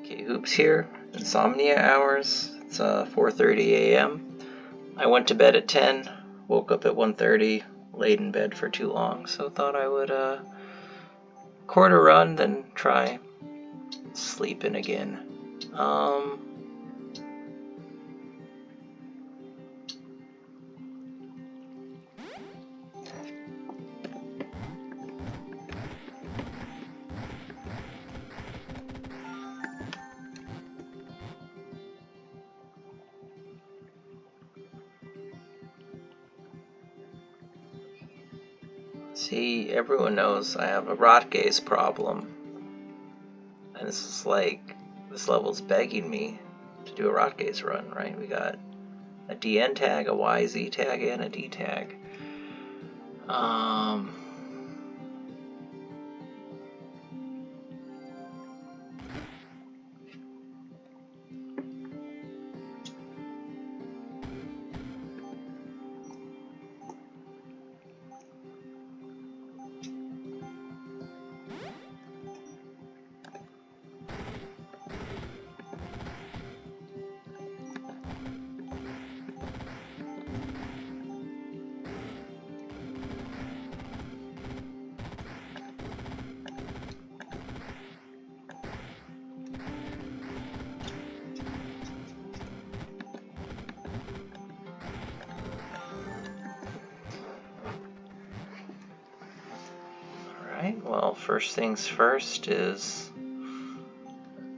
Okay, Hoops here. Insomnia hours. It's 4:30 a.m. I went to bed at 10, woke up at 1:30, laid in bed for too long, so thought I would record a run, then try sleeping again. See, everyone knows I have a rot gaze problem. And this is like, this level's begging me to do a rot gaze run, right? We got a DN tag, a YZ tag, and a D tag. Alright, well, first things first is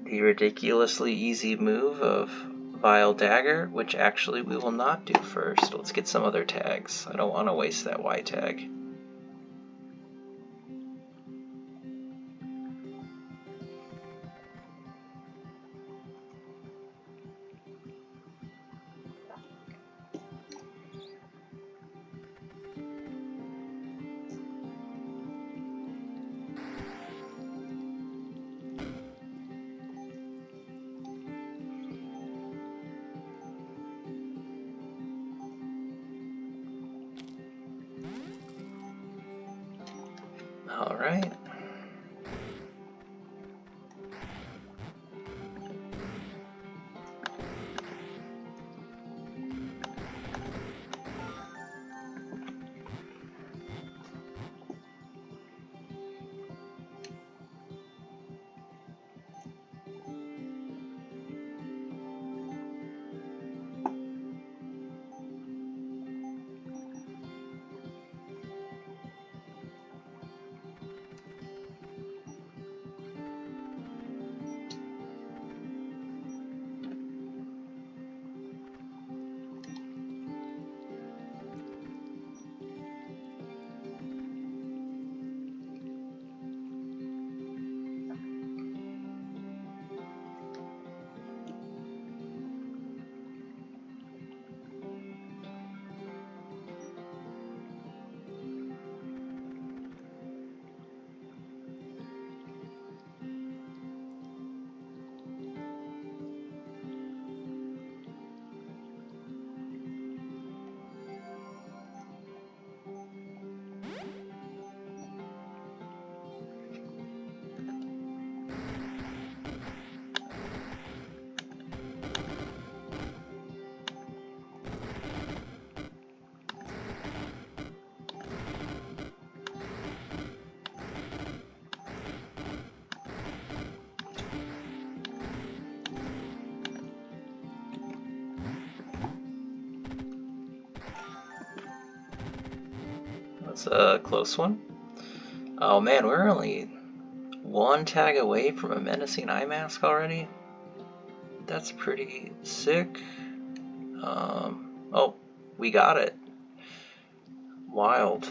the ridiculously easy move of Vile Dagger, which actually we will not do first. Let's get some other tags. I don't want to waste that Y tag. Alright. That's a close one. Oh man, we're only one tag away from a menacing eye mask already. That's pretty sick. Oh, we got it. Wild.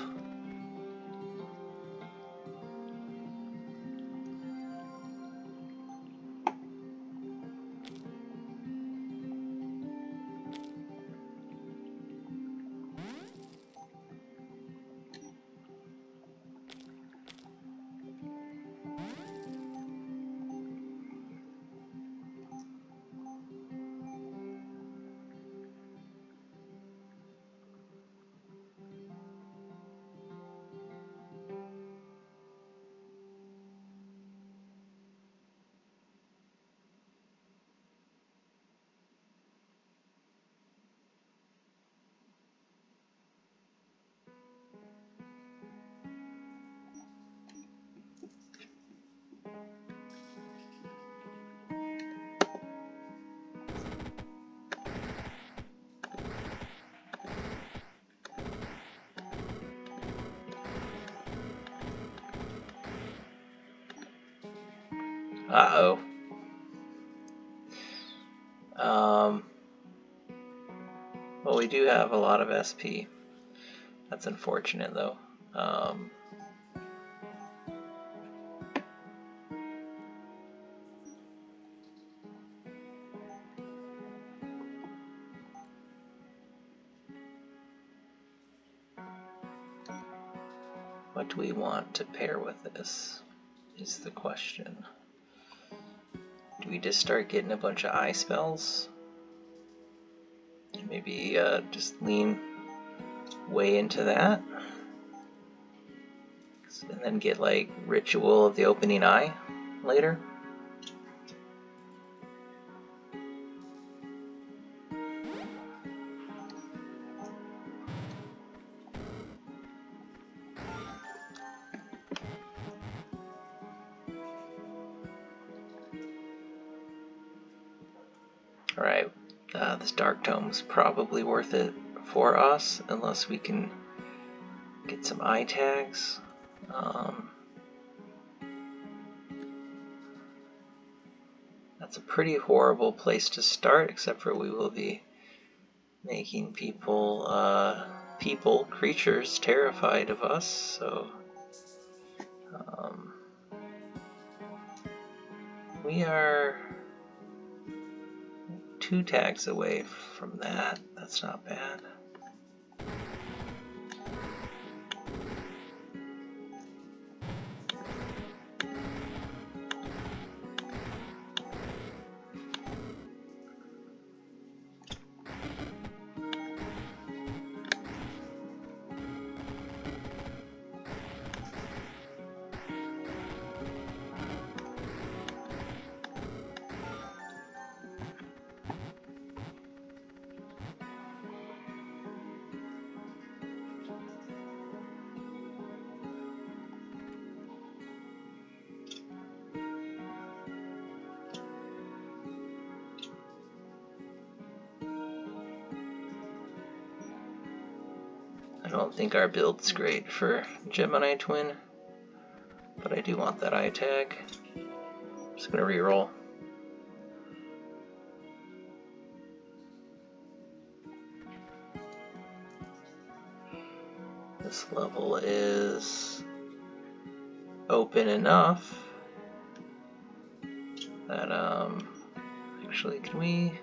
Uh-oh. Well, we do have a lot of SP. That's unfortunate, though. What do we want to pair with this, is the question. Do we just start getting a bunch of eye spells? Maybe just lean way into that? And then get like Ritual of the Opening Eye later? Alright, this Dark Tome's probably worth it for us, unless we can get some eye tags. That's a pretty horrible place to start, except for we will be making creatures terrified of us, so we are 2 tags away from that. That's not bad. I don't think our build's great for Gemini Twin, but I do want that eye tag. I'm just gonna reroll. This level is open enough that, actually, can we...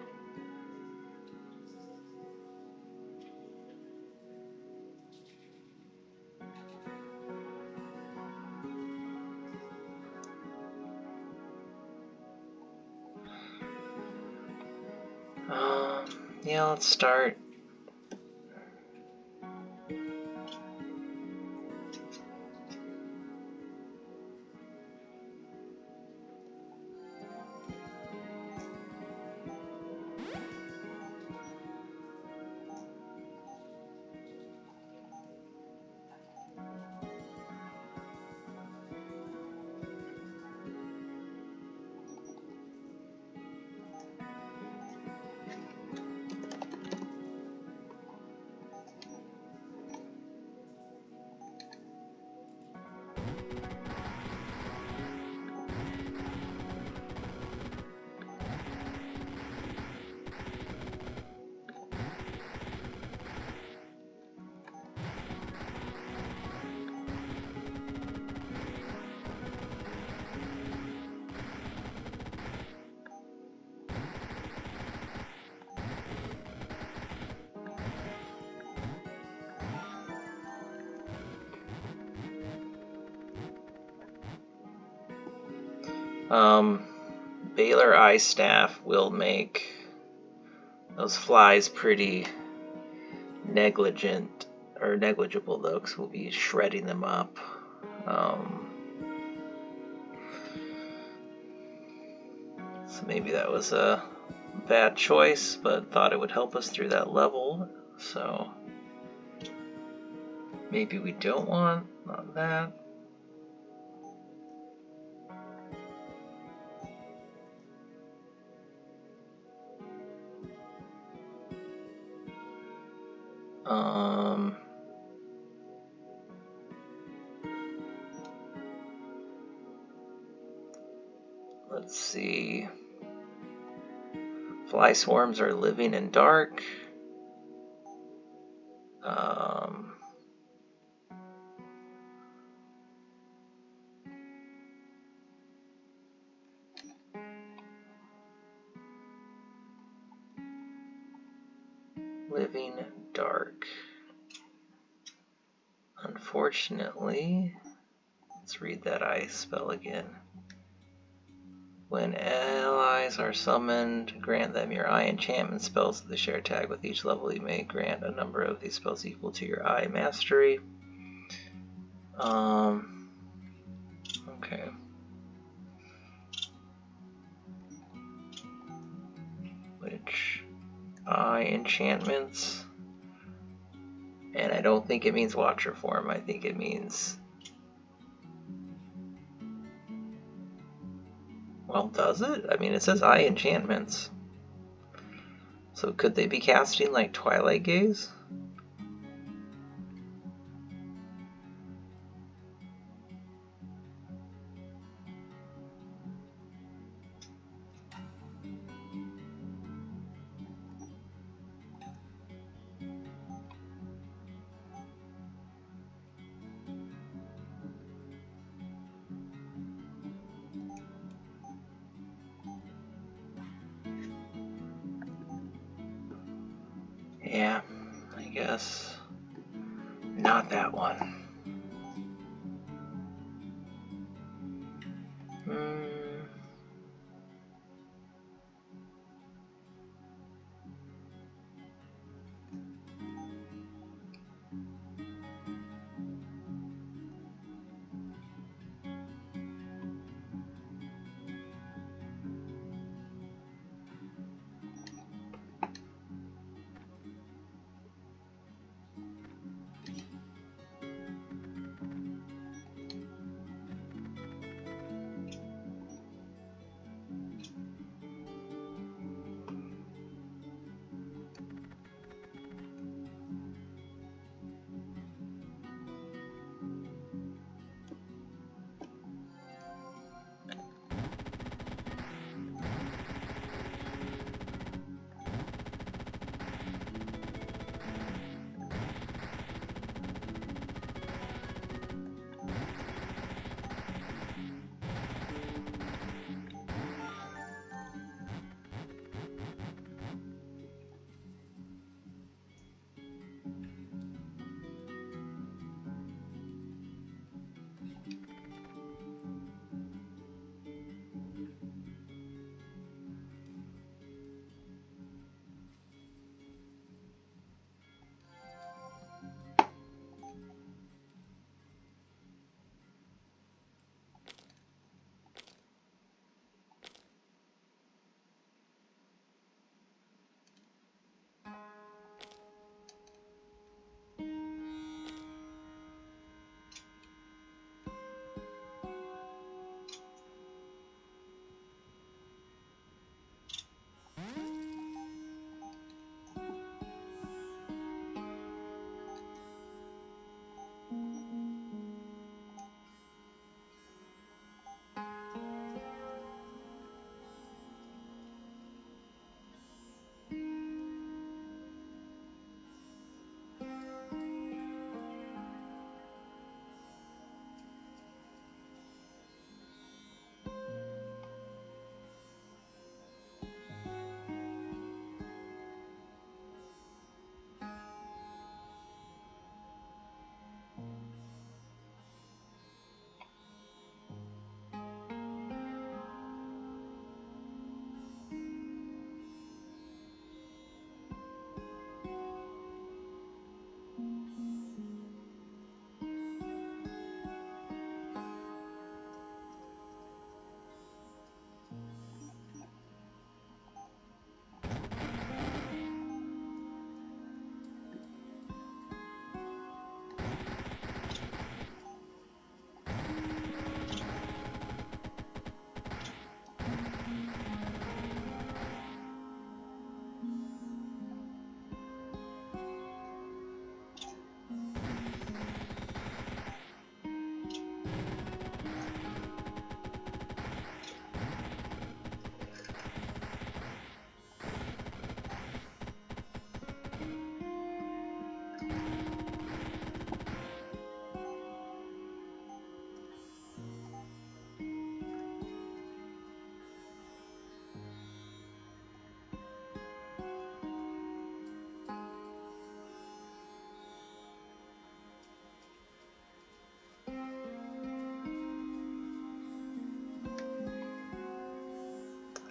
yeah, let's start. Baylor Eye Staff will make those flies pretty negligible though, because we'll be shredding them up. So maybe that was a bad choice, but thought it would help us through that level, so maybe we don't want that. Let's see. Fly swarms are living in dark. Living dark. Unfortunately, let's read that I spell again. When allies are summoned, grant them your eye enchantment spells with the share tag. With each level, you may grant a number of these spells equal to your eye mastery. Okay. Which eye enchantments? And I don't think it means Watcher form. I think it means... Well, does it? I mean, it says eye enchantments. So could they be casting like Twilight Gaze? Yeah, I guess not that one.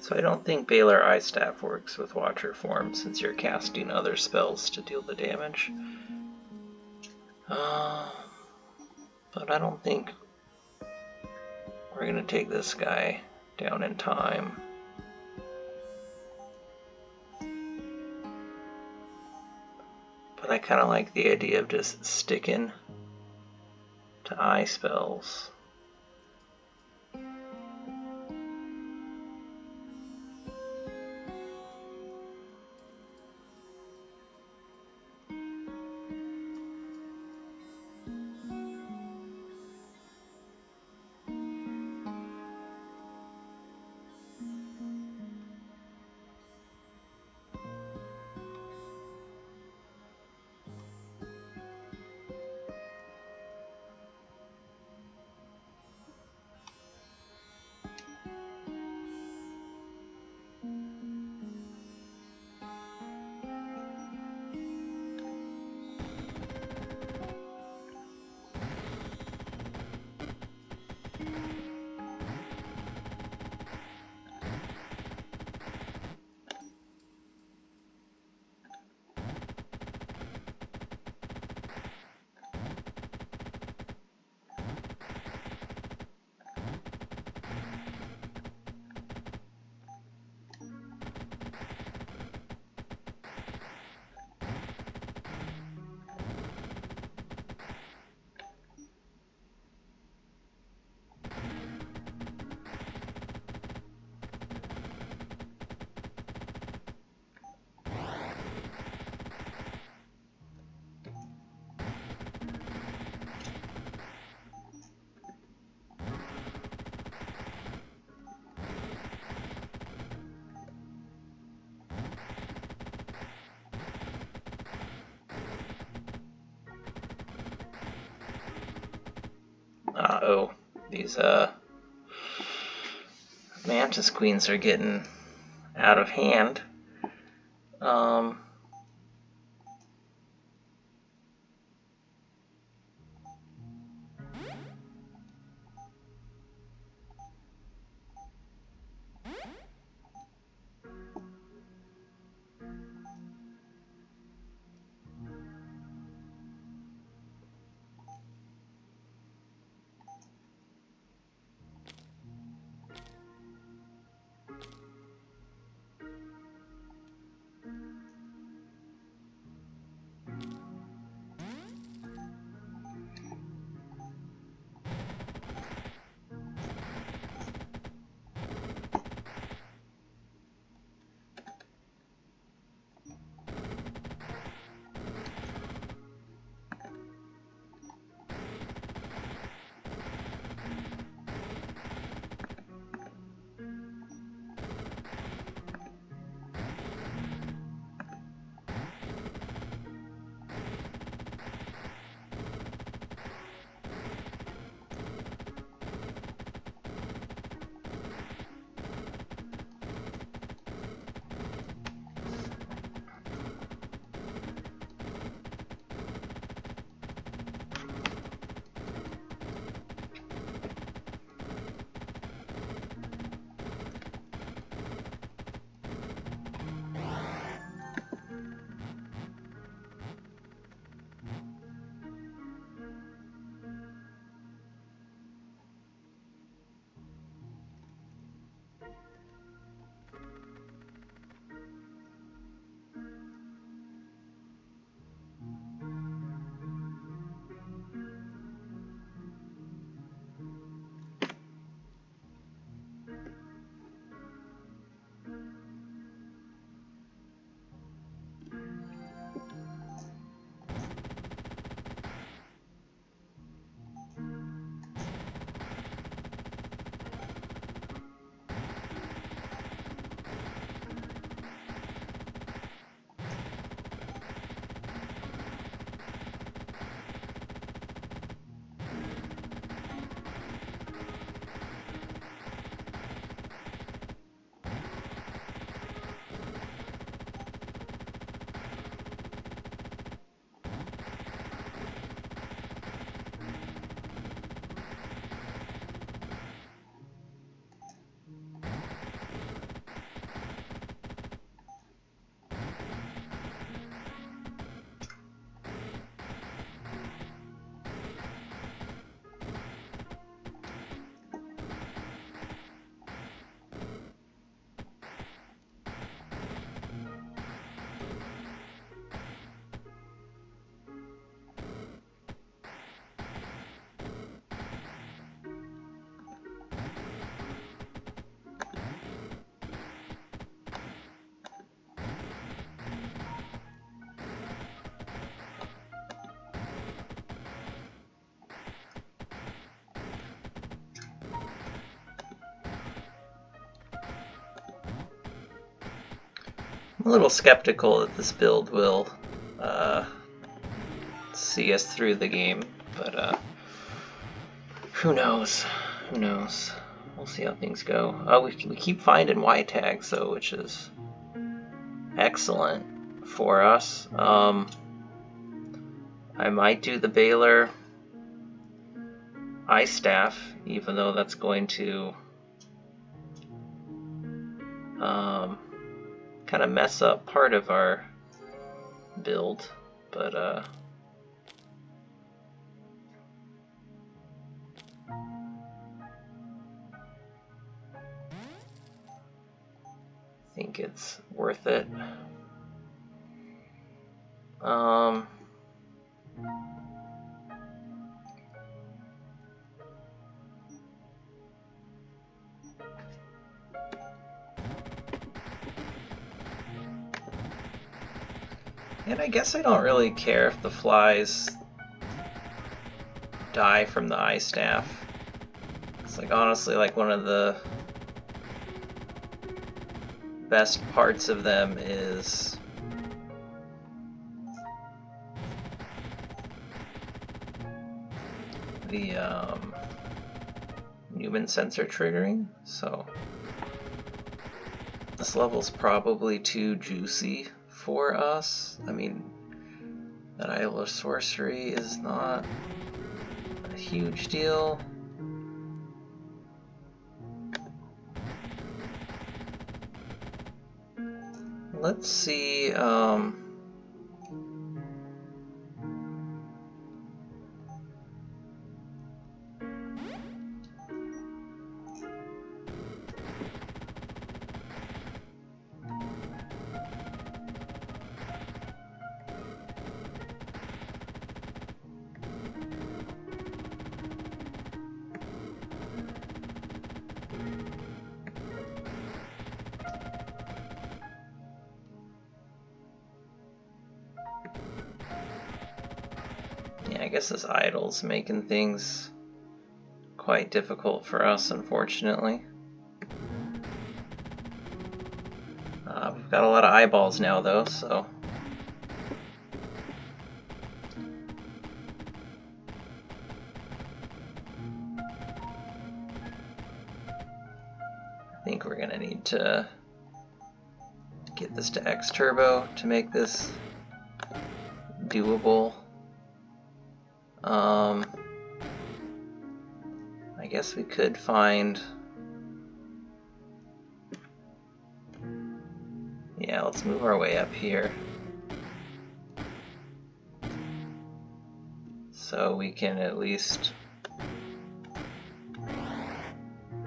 So I don't think Baylor Eye Staff works with Watcher form since you're casting other spells to deal the damage. But I don't think we're going to take this guy down in time. But I kind of like the idea of just sticking to eye spells. Uh-oh, these Mantis Queens are getting out of hand. a little skeptical that this build will see us through the game, but who knows? Who knows? We'll see how things go. We keep finding Y tags though, which is excellent for us. I might do the Baylor Ice Staff, even though that's going to kind of mess up part of our build, but I think it's worth it. And I guess I don't really care if the flies die from the ice staff. It's like honestly like one of the best parts of them is the human sensor triggering, so this level's probably too juicy for us. I mean, that Isle of Sorcery is not a huge deal. Let's see, I guess this idol's making things quite difficult for us, unfortunately. We've got a lot of eyeballs now, though, so... I think we're gonna need to get this to X Turbo to make this doable. I guess we could find... Yeah, let's move our way up here. So we can at least...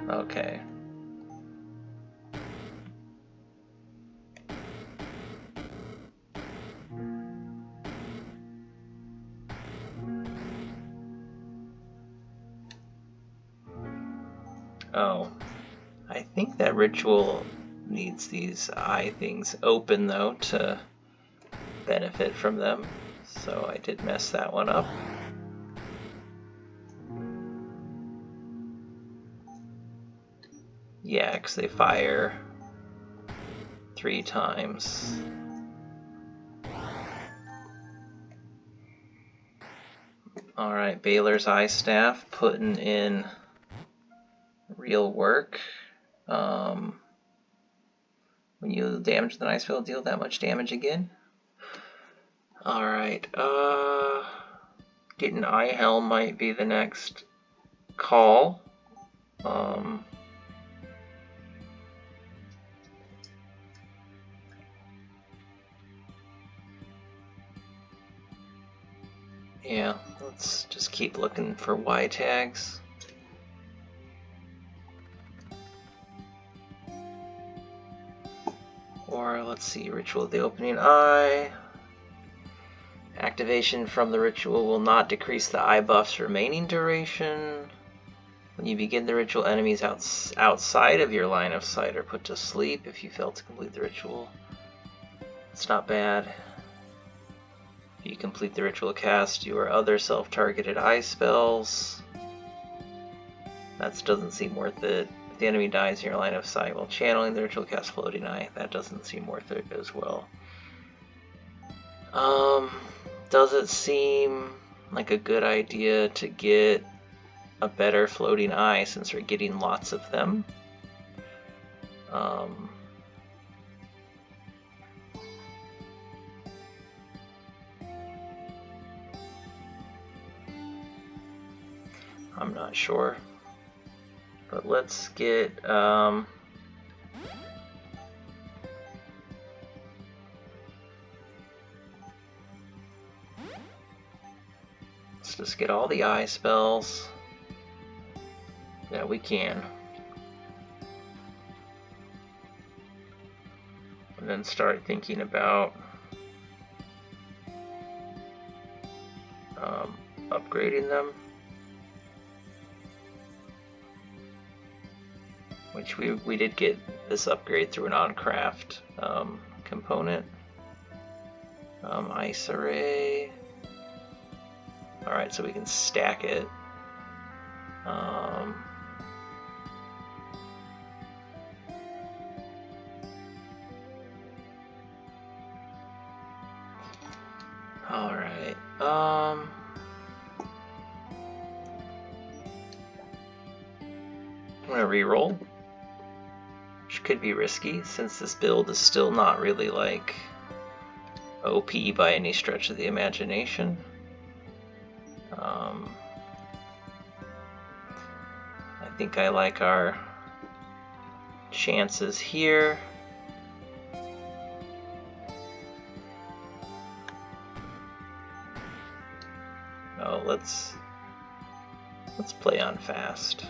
Okay. Oh, I think that ritual needs these eye things open though to benefit from them, so I did mess that one up. Yeah, because they fire 3 times. Alright, Baylor's Eye Staff, putting in real work. When you damage the ice field, deal that much damage again. Alright, getting Eye Helm might be the next call. Yeah, let's just keep looking for Y tags. Or let's see, Ritual of the Opening Eye. Activation from the ritual will not decrease the eye buff's remaining duration. When you begin the ritual, enemies outside of your line of sight are put to sleep if you fail to complete the ritual. It's not bad. If you complete the ritual, cast your other self-targeted eye spells. That doesn't seem worth it. If the enemy dies in your line of sight while channeling the ritual, cast Floating Eye. That doesn't seem worth it as well. Does it seem like a good idea to get a better Floating Eye since we're getting lots of them? I'm not sure. But let's get let's just get all the eye spells that we can. And then start thinking about upgrading them. Which we did get this upgrade through an on-craft component. Ice Array. Alright, so we can stack it. Alright. I'm gonna reroll. Which could be risky since this build is still not really like OP by any stretch of the imagination. I think I like our chances here. Oh, let's play on fast.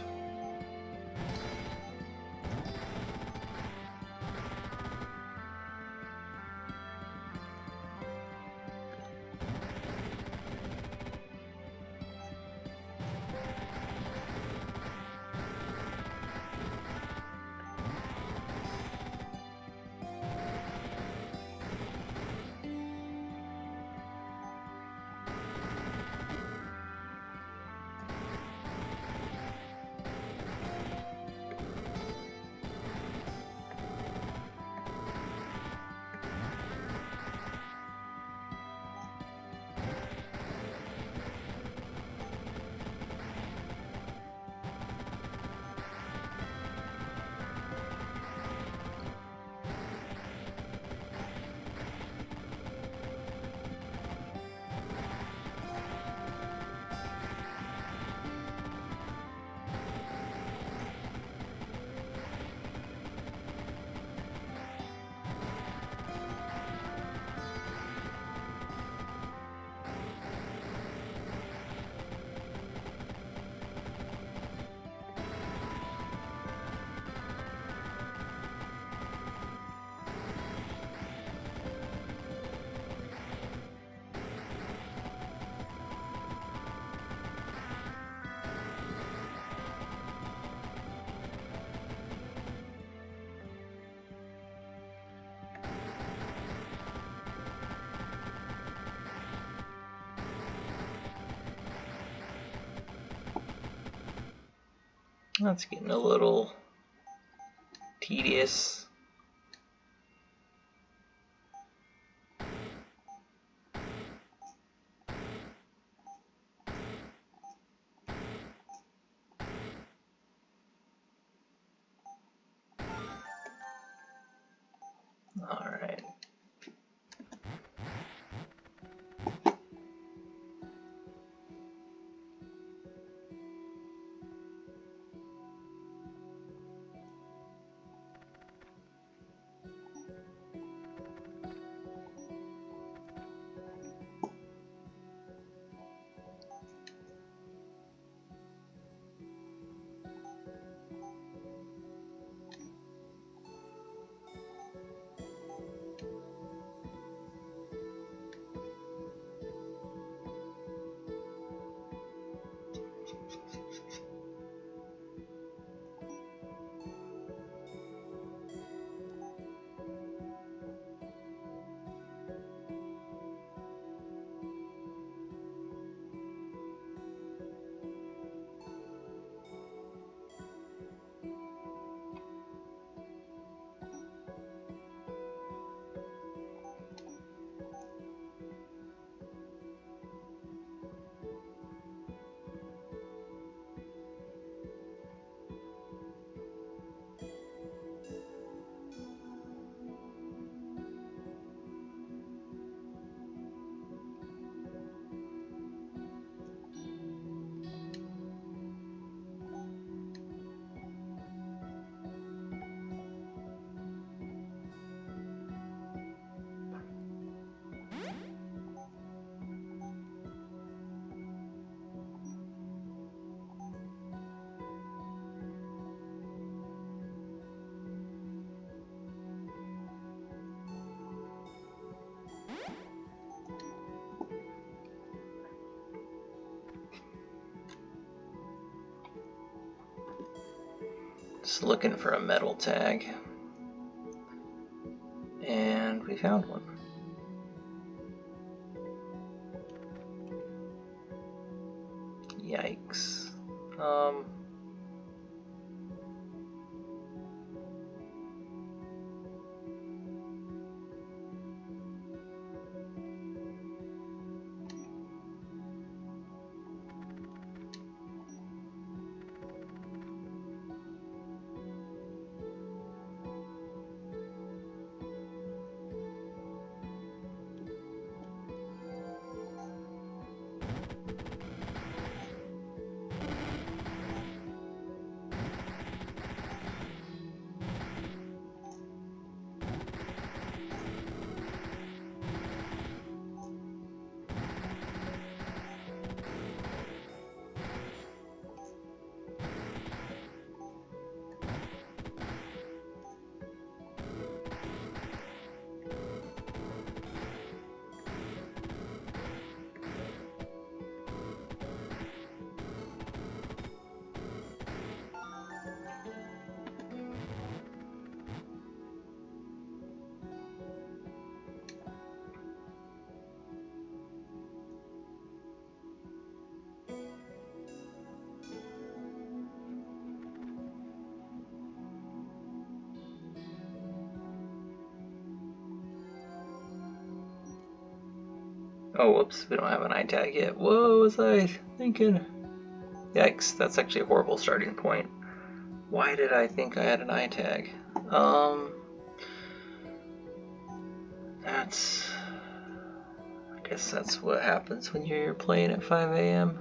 That's getting a little tedious. All right. Just looking for a metal tag. And we found one. Yikes. Oh, whoops, we don't have an eye tag yet. What was I thinking? Yikes, that's actually a horrible starting point. Why did I think I had an eye tag? I guess that's what happens when you're playing at 5 a.m.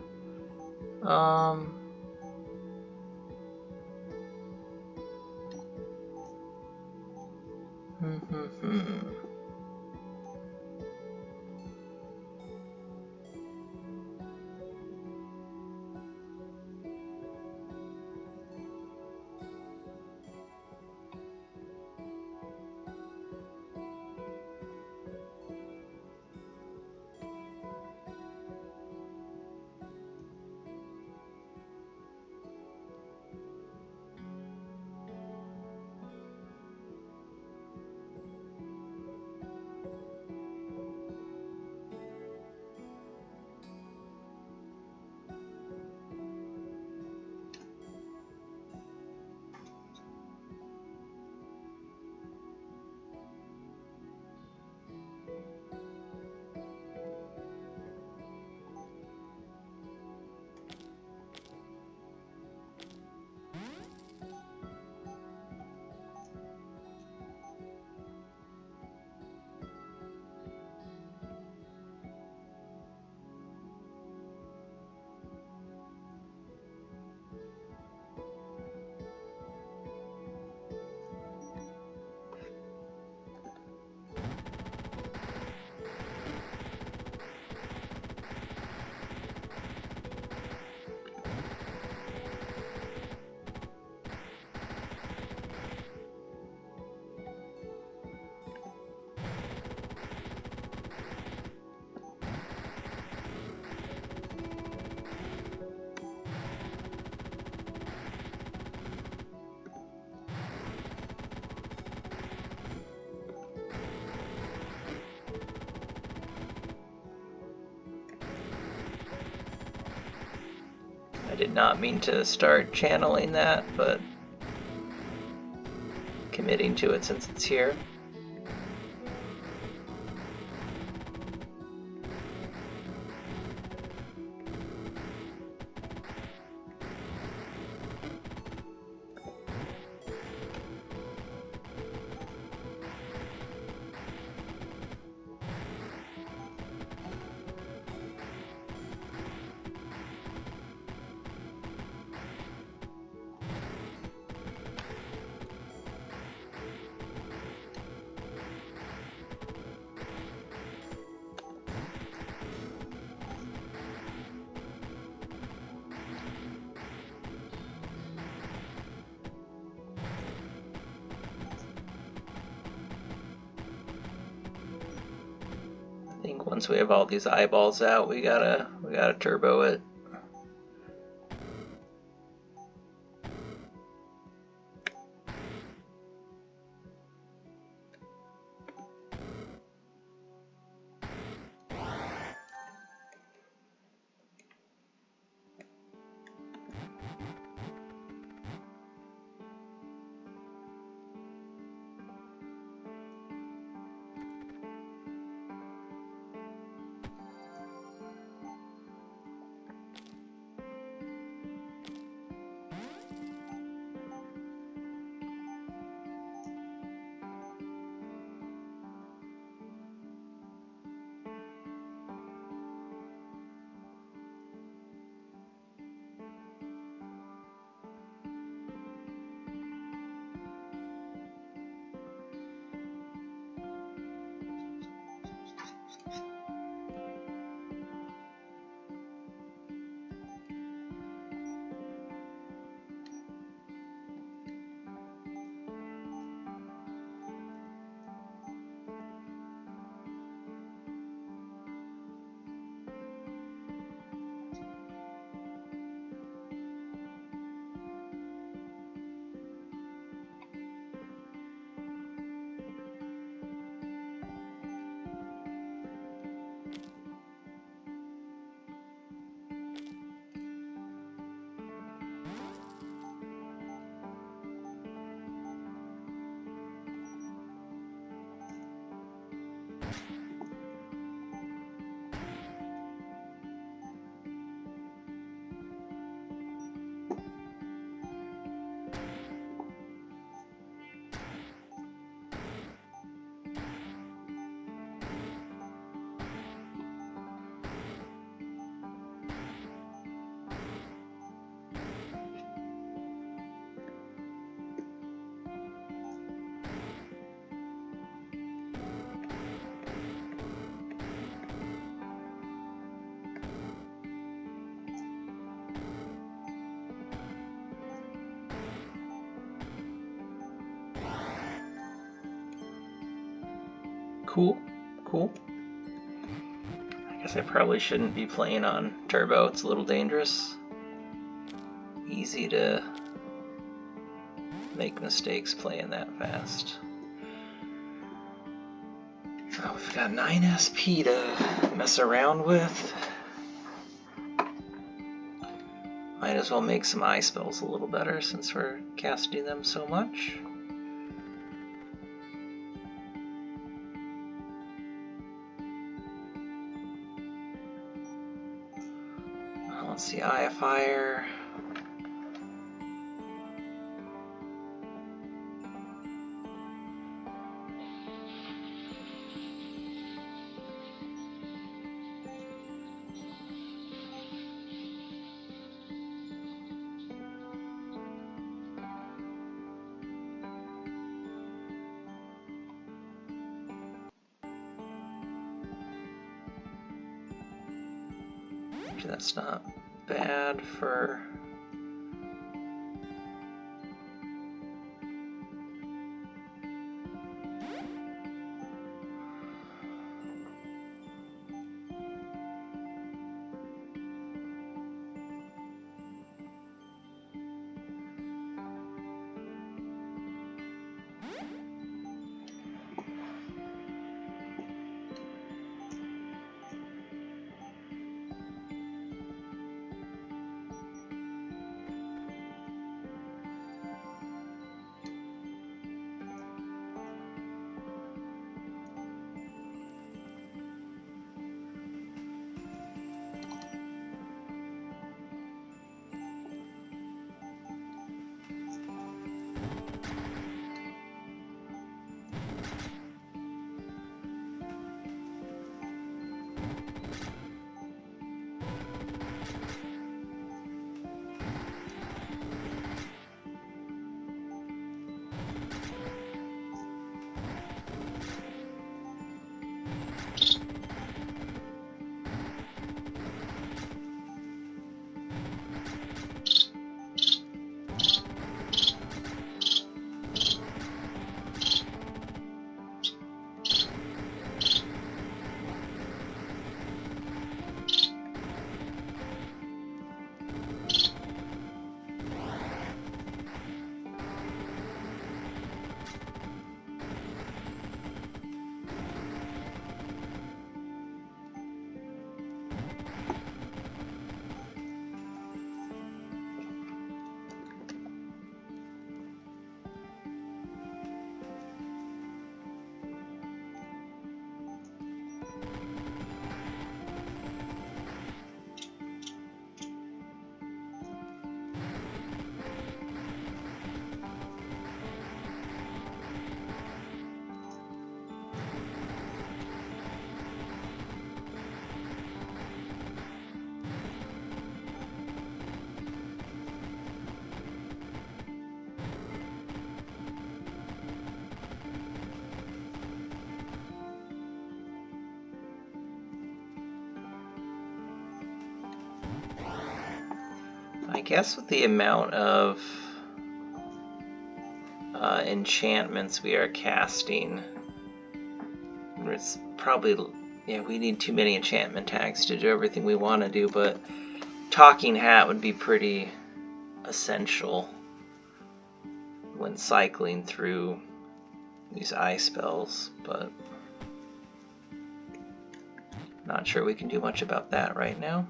I did not mean to start channeling that, but committing to it since it's here. I think once we have all these eyeballs out, we gotta turbo it. Cool. Cool. I guess I probably shouldn't be playing on turbo. It's a little dangerous. Easy to make mistakes playing that fast. Oh, we've got 9 SP to mess around with. Might as well make some eye spells a little better since we're casting them so much. Let's see, Eye of Fire. That's not bad for... I guess with the amount of enchantments we are casting, it's probably, yeah, we need too many enchantment tags to do everything we want to do, but Talking Hat would be pretty essential when cycling through these eye spells, but not sure we can do much about that right now.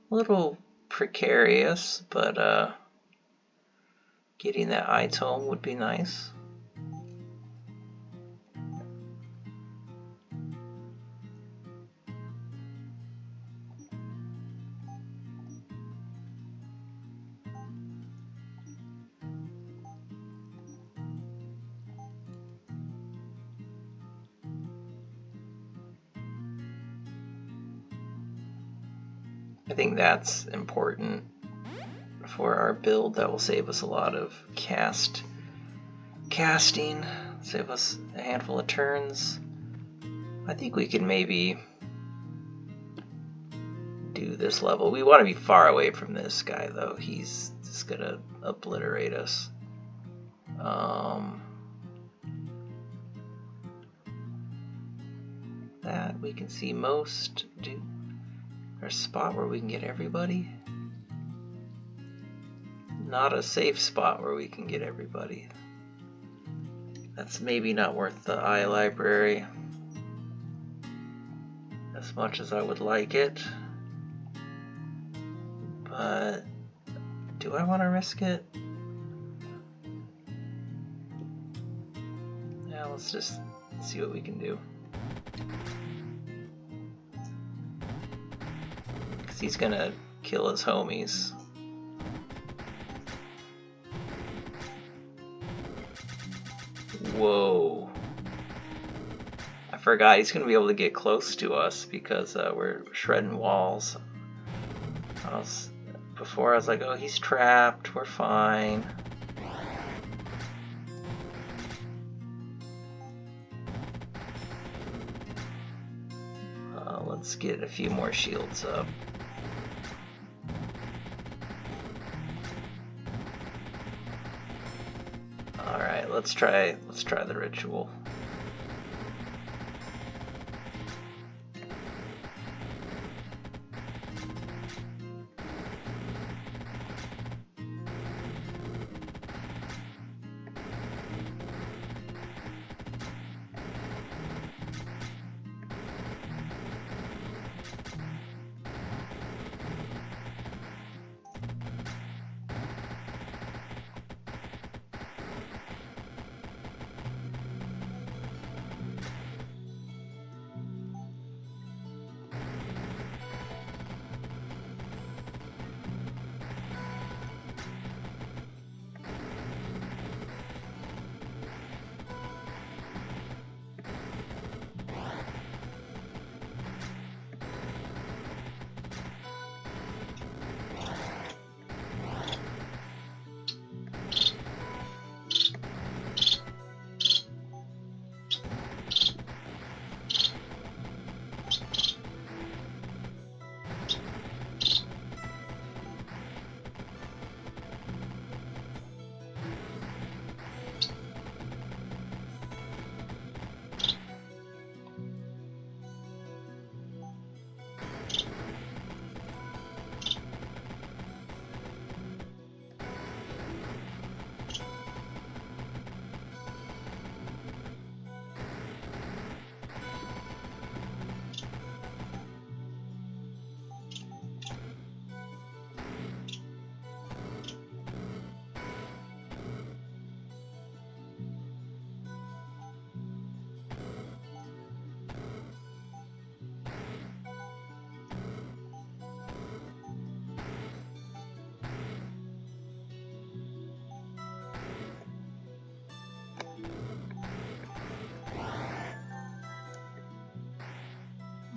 A little precarious, but getting that eye tome would be nice. I think that's important for our build. That will save us a lot of casting. Save us a handful of turns. I think we can maybe do this level. We want to be far away from this guy, though. He's just gonna obliterate us. That we can see most. Do there's a spot where we can get everybody? Not a safe spot where we can get everybody. That's maybe not worth the eye library as much as I would like it. But do I want to risk it? Yeah, let's just see what we can do. Because he's gonna kill his homies. Whoa. I forgot he's gonna be able to get close to us because we're shredding walls. Before I was like, oh, he's trapped, we're fine. Let's get a few more shields up. Alright, let's try the ritual.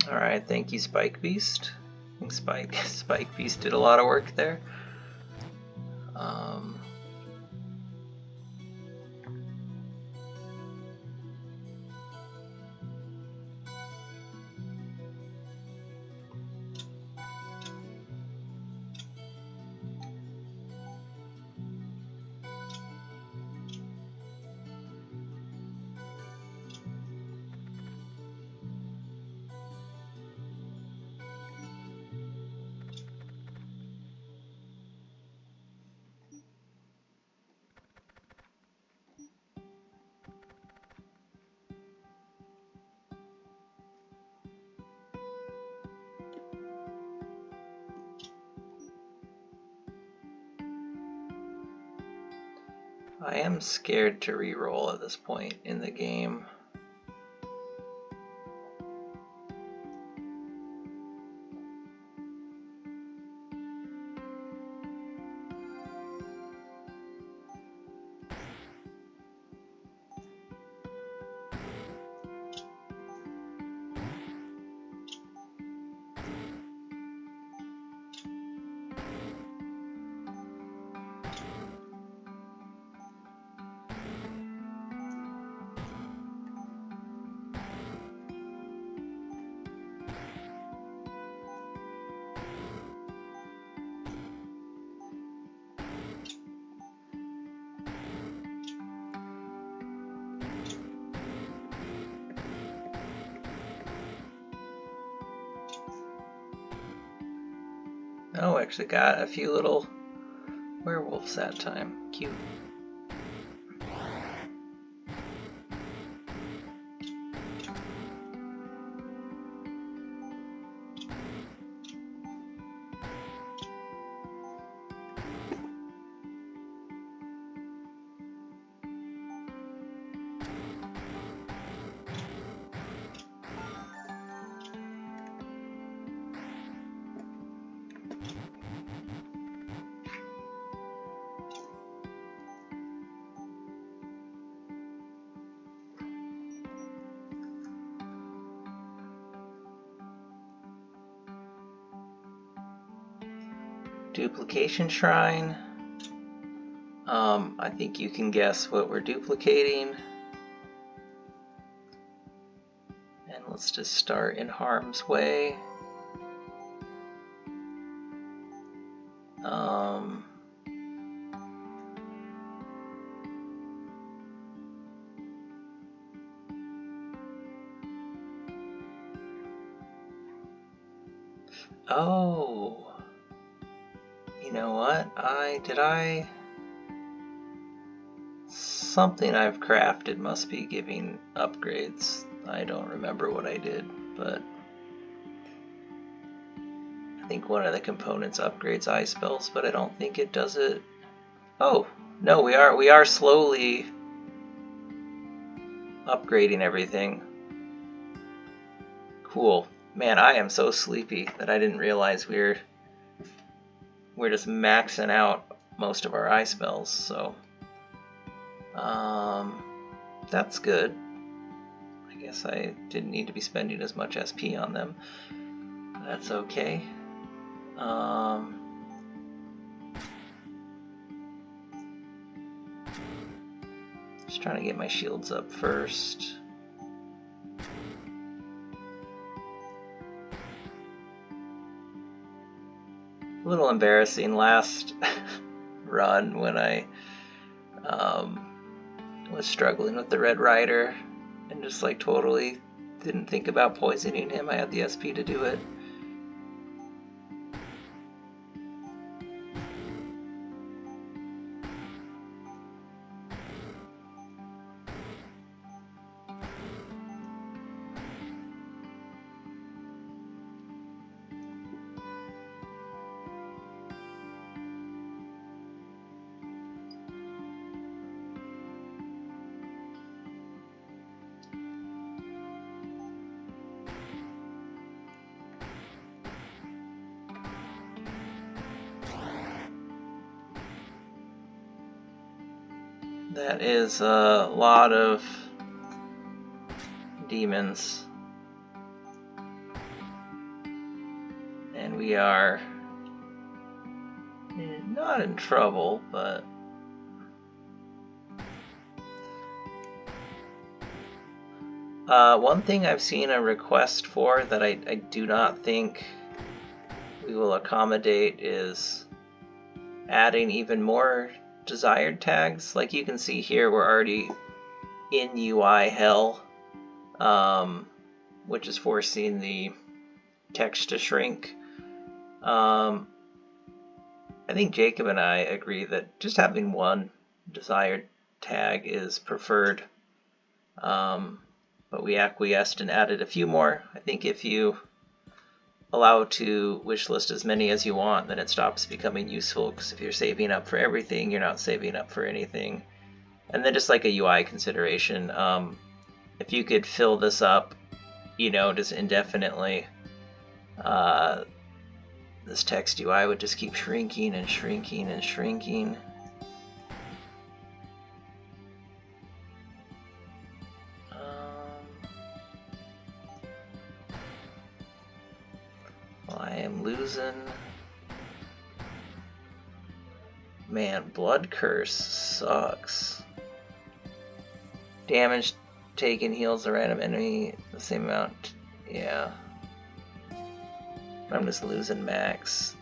Alright, thank you, Spike Beast. I think Spike Beast did a lot of work there. I am scared to re-roll at this point in the game. Oh, actually got a few little werewolves that time. Cute. Duplication shrine. I think you can guess what we're duplicating. And let's just start in harm's way. Oh, you know what? Something I've crafted must be giving upgrades. I don't remember what I did, but I think one of the components upgrades eye spells, but I don't think it does it. Oh, no, we are slowly upgrading everything. Cool. Man, I am so sleepy that I didn't realize we're just maxing out most of our eye spells, so that's good. I guess I didn't need to be spending as much SP on them. That's okay. Just trying to get my shields up first. A little embarrassing last run when I was struggling with the Red Rider and just like totally didn't think about poisoning him. I had the SP to do it. That is a lot of demons. And we are not in trouble, but one thing I've seen a request for that I do not think we will accommodate is adding even more desired tags. Like you can see here, we're already in UI hell, which is forcing the text to shrink. I think Jacob and I agree that just having one desired tag is preferred, but we acquiesced and added a few more. I think if you allow to wishlist as many as you want, then it stops becoming useful, because if you're saving up for everything, you're not saving up for anything. And then just like a UI consideration, if you could fill this up, just indefinitely, this text UI would just keep shrinking and shrinking and shrinking. I am losing. Man, Blood Curse sucks. Damage taken heals a random enemy the same amount. Yeah. I'm just losing max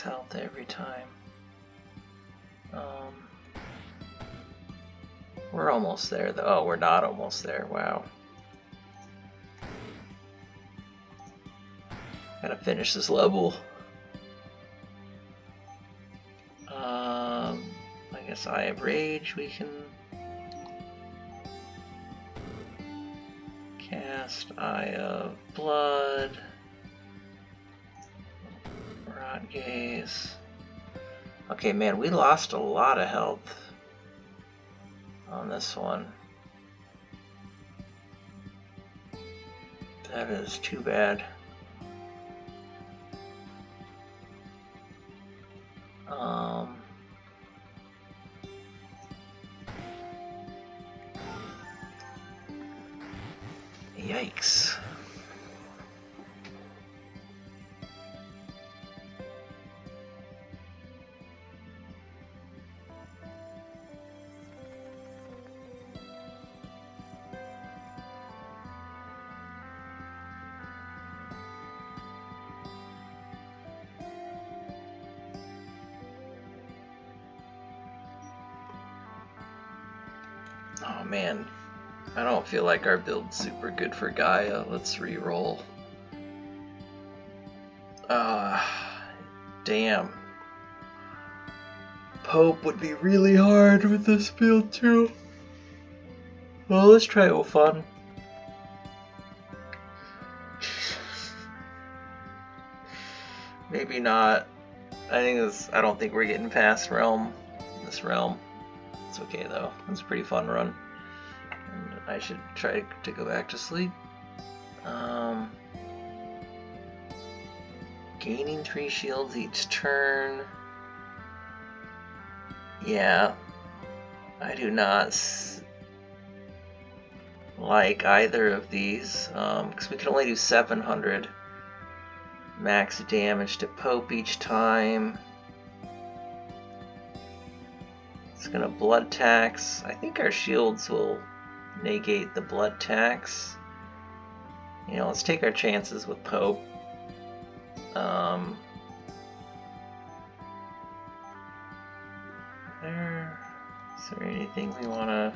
health every time. We're almost there though. Oh, we're not almost there. Wow. Gotta finish this level. I guess Eye of Rage we can cast. Eye of Blood. Rot Gaze. Okay, man, we lost a lot of health on this one. That is too bad. Yikes. Oh man, I don't feel like our build's super good for Gaia. Let's re-roll. Damn. Pope would be really hard with this build too. Well, let's try Fun. Maybe not. I don't think we're getting past this realm. It's okay though. It's a pretty fun run. And I should try to go back to sleep. Gaining 3 shields each turn. Yeah. I do not like either of these. Because we can only do 700 max damage to Pope each time. It's gonna blood tax. I think our shields will negate the blood tax. You know, let's take our chances with Pope. Is there anything we wanna?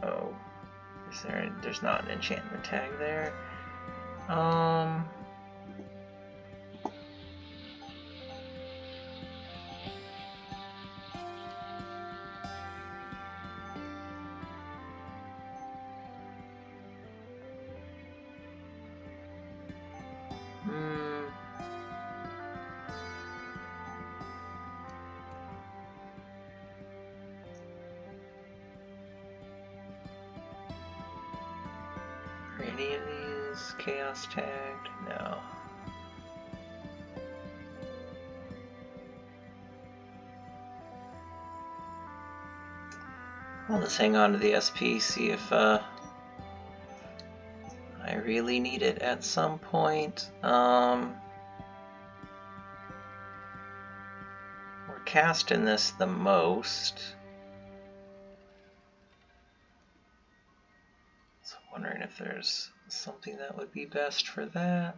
Oh, there's not an enchantment tag there. Are any of these chaos tagged? No. I'll just hang on to the SP, see if I really need it at some point. We're casting this the most. So I'm wondering if there's something that would be best for that.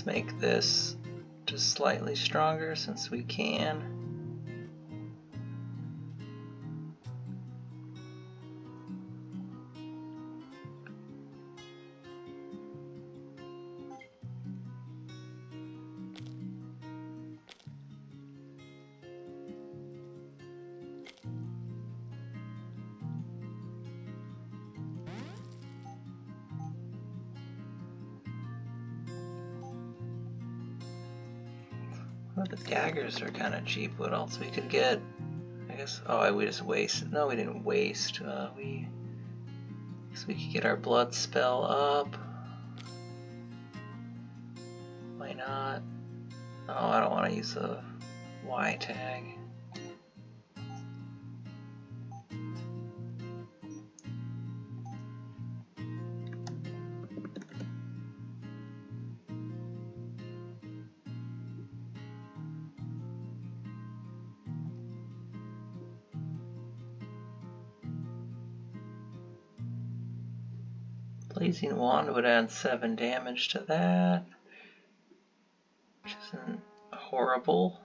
make this just slightly stronger since we can. Well, the daggers are kind of cheap. What else we could get? I guess. Oh, we just wasted. No, we didn't waste. We could get our blood spell up. Why not? Oh, I don't want to use the Y tag. Blazing Wand would add 7 damage to that, which isn't horrible.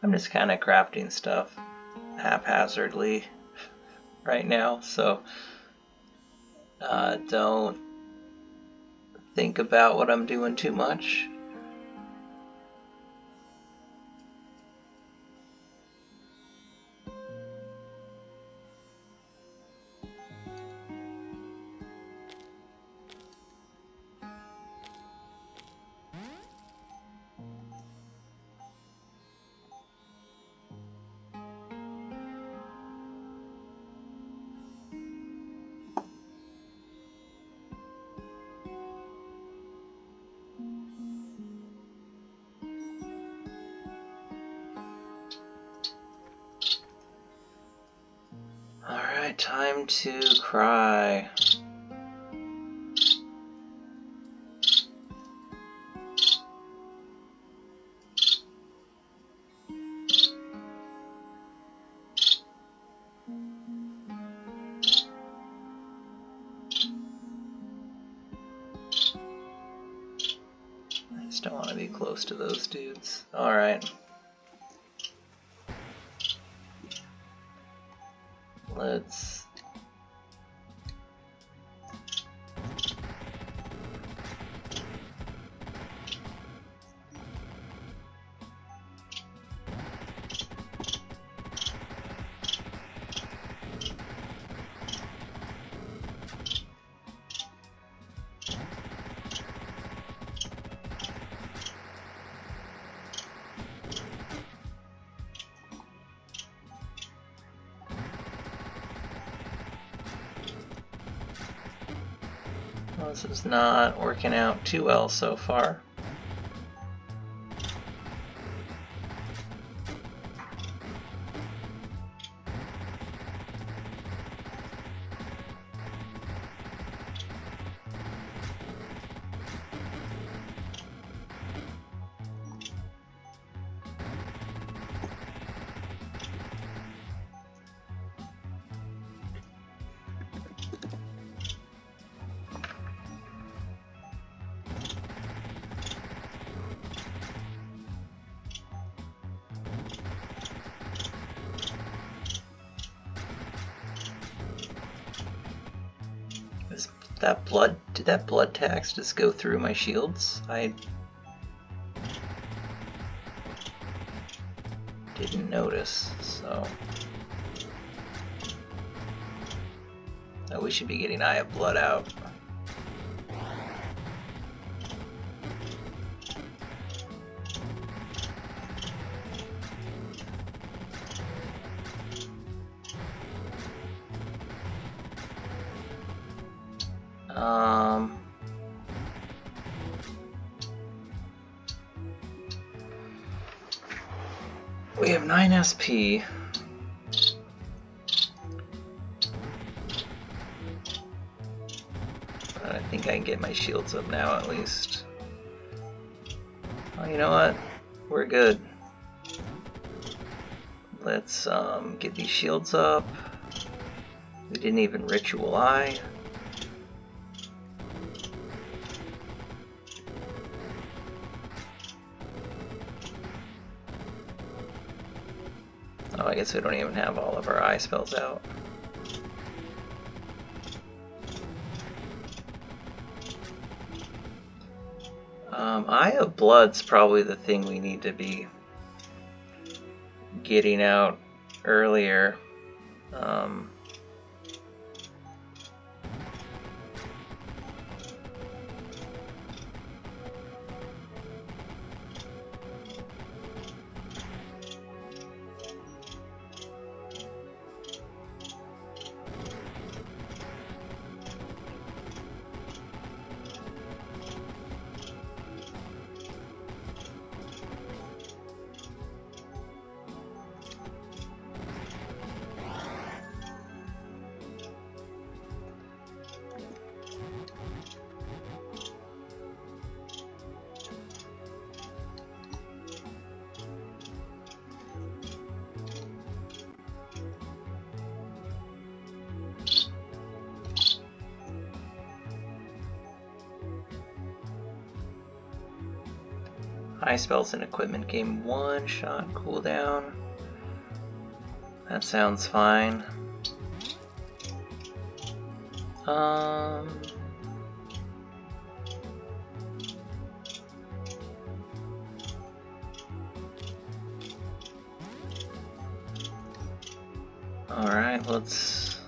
I'm just kind of crafting stuff haphazardly right now, so don't think about what I'm doing too much. Alright, time to cry. I just don't want to be close to those dudes. Alright. Let's... Well, this is not working out too well so far. That blood, did that blood tax just go through my shields? I didn't notice, so. Oh, we should be getting Eye of Blood out. We have 9 SP. I think I can get my shields up now at least. Oh, you know what? We're good. Let's get these shields up. We didn't even ritual eye. Oh, I guess we don't even have all of our eye spells out. Eye of Blood's probably the thing we need to be getting out earlier. Eye spells and equipment gain 1 shot cooldown. That sounds fine. Alright, let's...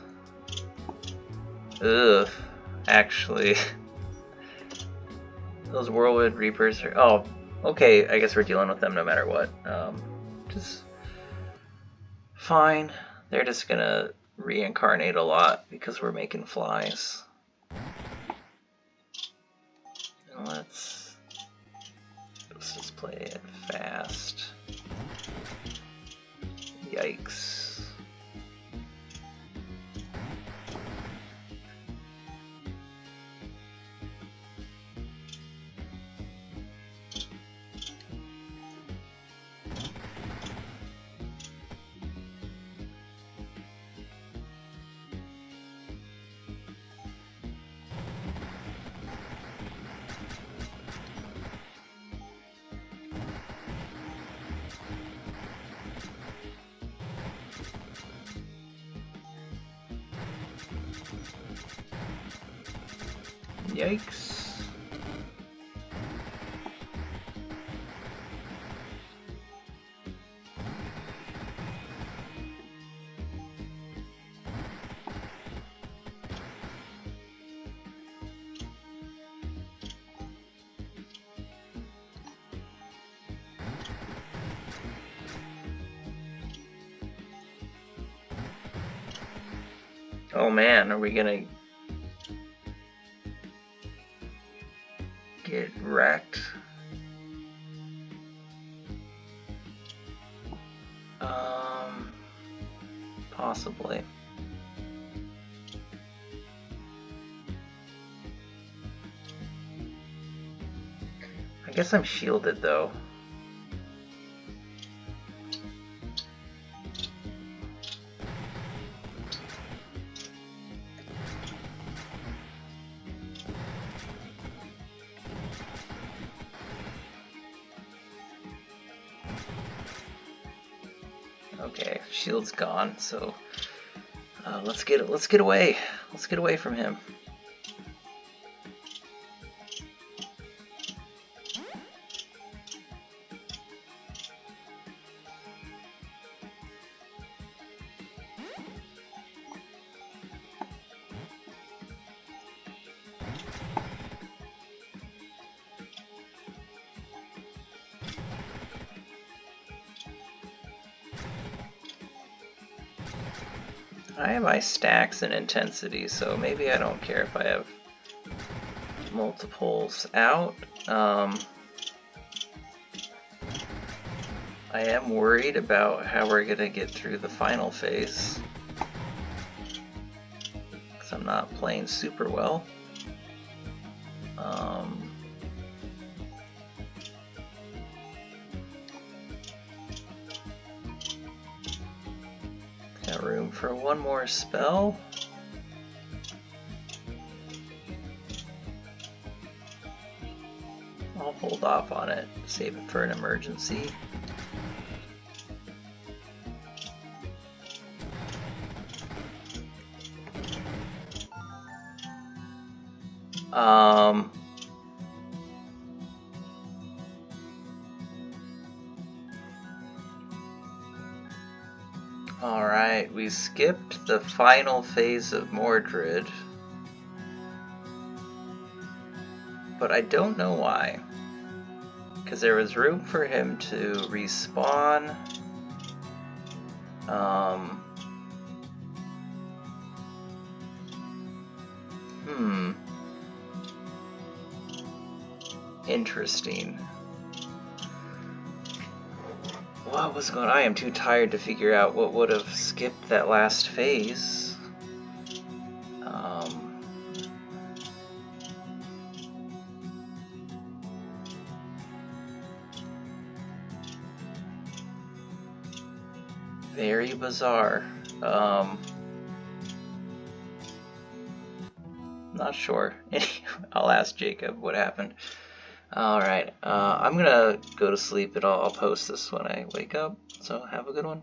Ugh, actually... Those Whirlwind Reapers are... Oh, okay, I guess we're dealing with them no matter what. Just... Fine. They're just gonna reincarnate a lot because we're making flies. And let's just play it fast. Yikes. Yikes. Oh man, are we gonna get wrecked? Possibly. I guess I'm shielded though. Okay, shield's gone, so let's get away. Let's get away from him. I have my stacks and intensity, so maybe I don't care if I have multiples out. I am worried about how we're gonna get through the final phase, because I'm not playing super well. Got room for one more spell. I'll hold off on it, save it for an emergency. Alright, we skipped the final phase of Mordred. But I don't know why. Because there was room for him to respawn. Interesting. What was going on? I am too tired to figure out what would have skipped that last phase. Very bizarre. Not sure. I'll ask Jacob what happened. Alright, I'm gonna go to sleep and I'll post this when I wake up, so have a good one.